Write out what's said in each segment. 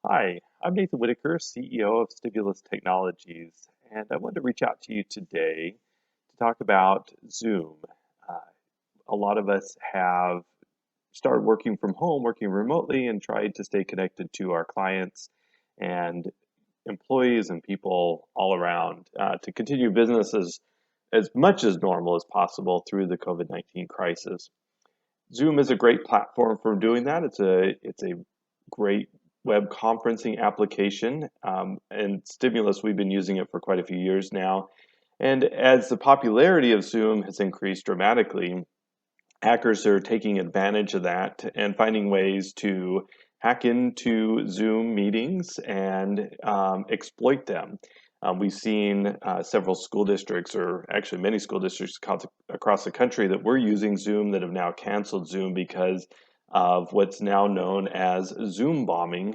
Hi, I'm Nathan Whitaker, CEO of Stimulus Technologies, and I wanted to reach out to you today to talk about Zoom. Uh, a lot of us have started working from home, working remotely, and tried to stay connected to our clients and employees and people all around to continue business as much as normal as possible through the COVID-19 crisis. Zoom is a great platform for doing that. It's a great web conferencing application, and Stimulus, we've been using it for quite a few years now. And as the popularity of Zoom has increased dramatically, hackers are taking advantage of that and finding ways to hack into Zoom meetings and exploit them. We've seen several school districts, or actually many school districts across the country, that were using Zoom that have now canceled Zoom because of what's now known as Zoom bombing.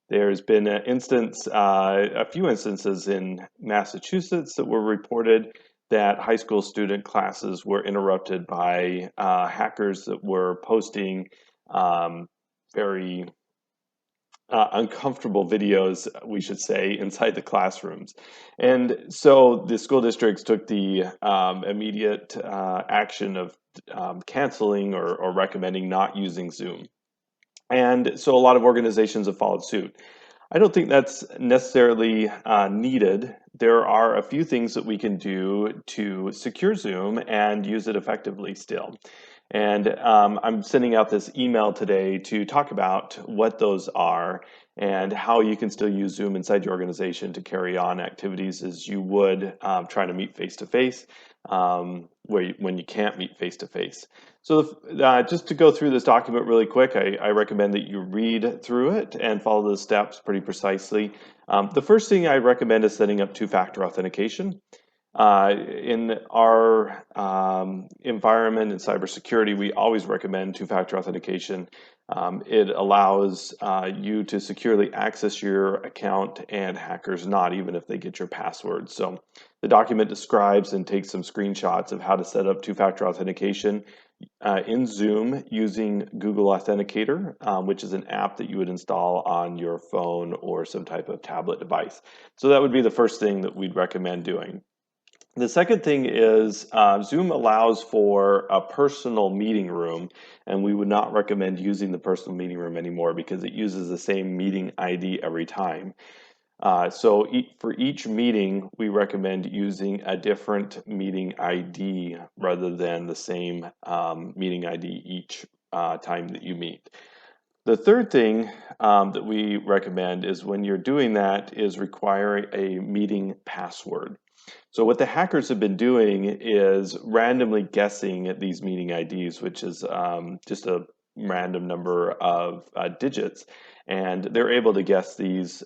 There's been a few instances in Massachusetts that were reported that high school student classes were interrupted by hackers that were posting um, very uncomfortable videos, we should say, inside the classrooms. And so the school districts took the immediate action of canceling or recommending not using Zoom. And so a lot of organizations have followed suit. I don't think that's necessarily needed. There are a few things that we can do to secure Zoom and use it effectively still. And I'm sending out this email today to talk about what those are and how you can still use Zoom inside your organization to carry on activities as you would trying to meet face to face when you can't meet face to face. So just to go through this document really quick, I recommend that you read through it and follow the steps pretty precisely. The first thing I recommend is setting up two-factor authentication. In our environment in cybersecurity, we always recommend two-factor authentication. It allows you to securely access your account and hackers not, even if they get your password. So the document describes and takes some screenshots of how to set up two-factor authentication in Zoom using Google Authenticator, which is an app that you would install on your phone or some type of tablet device. So that would be the first thing that we'd recommend doing. The second thing is Zoom allows for a personal meeting room, and we would not recommend using the personal meeting room anymore because it uses the same meeting ID every time. For each meeting, we recommend using a different meeting ID rather than the same meeting ID each time that you meet. The third thing that we recommend is when you're doing that is require a meeting password. So what the hackers have been doing is randomly guessing at these meeting IDs, which is just a random number of digits, and they're able to guess these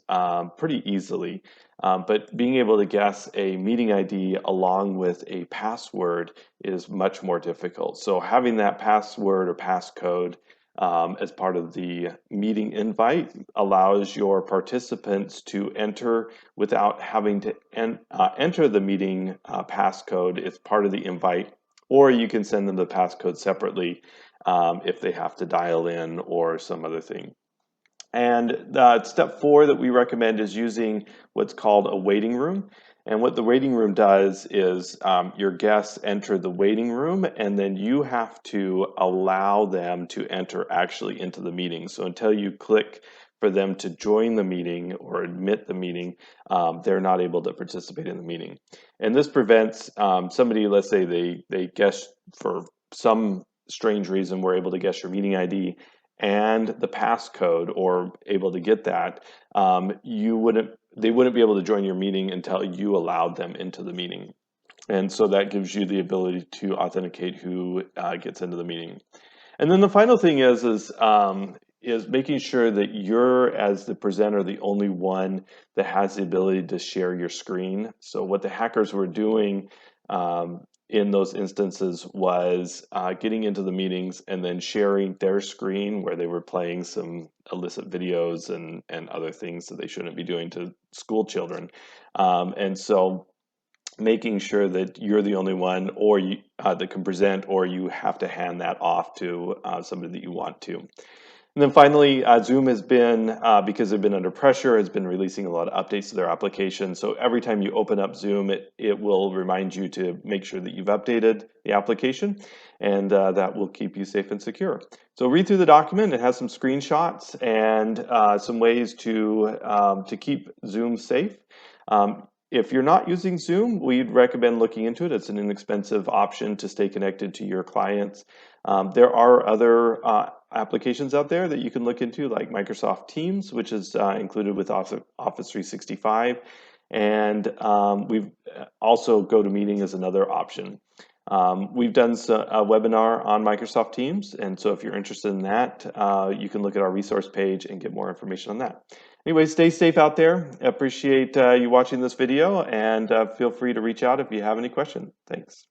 pretty easily. But being able to guess a meeting ID along with a password is much more difficult. So having that password or passcode as part of the meeting invite allows your participants to enter without having to enter the meeting passcode. It's part of the invite, or you can send them the passcode separately if they have to dial in or some other thing. And step 4 that we recommend is using what's called a waiting room. And what the waiting room does is your guests enter the waiting room, and then you have to allow them to enter actually into the meeting. So until you click for them to join the meeting or admit the meeting, they're not able to participate in the meeting. And this prevents somebody, let's say they guess for some strange reason, we're able to guess your meeting ID and the passcode or able to get that, they wouldn't be able to join your meeting until you allowed them into the meeting. And so that gives you the ability to authenticate who gets into the meeting. And then the final thing is making sure that you're, as the presenter, the only one that has the ability to share your screen. So what the hackers were doing in those instances was getting into the meetings and then sharing their screen where they were playing some illicit videos and other things that they shouldn't be doing to school children. And so making sure that you're the only one or that can present, or you have to hand that off to somebody that you want to. And then finally, Zoom has been, because they've been under pressure, has been releasing a lot of updates to their application. So every time you open up Zoom, it will remind you to make sure that you've updated the application, and that will keep you safe and secure. So read through the document. It has some screenshots and some ways to keep Zoom safe. If you're not using Zoom, we'd recommend looking into it. It's an inexpensive option to stay connected to your clients. There are other applications out there that you can look into, like Microsoft Teams, which is included with Office 365. And we've also GoToMeeting is another option. We've done a webinar on Microsoft Teams, and so if you're interested in that, you can look at our resource page and get more information on that. Anyway, stay safe out there. I appreciate you watching this video, and feel free to reach out if you have any questions. Thanks.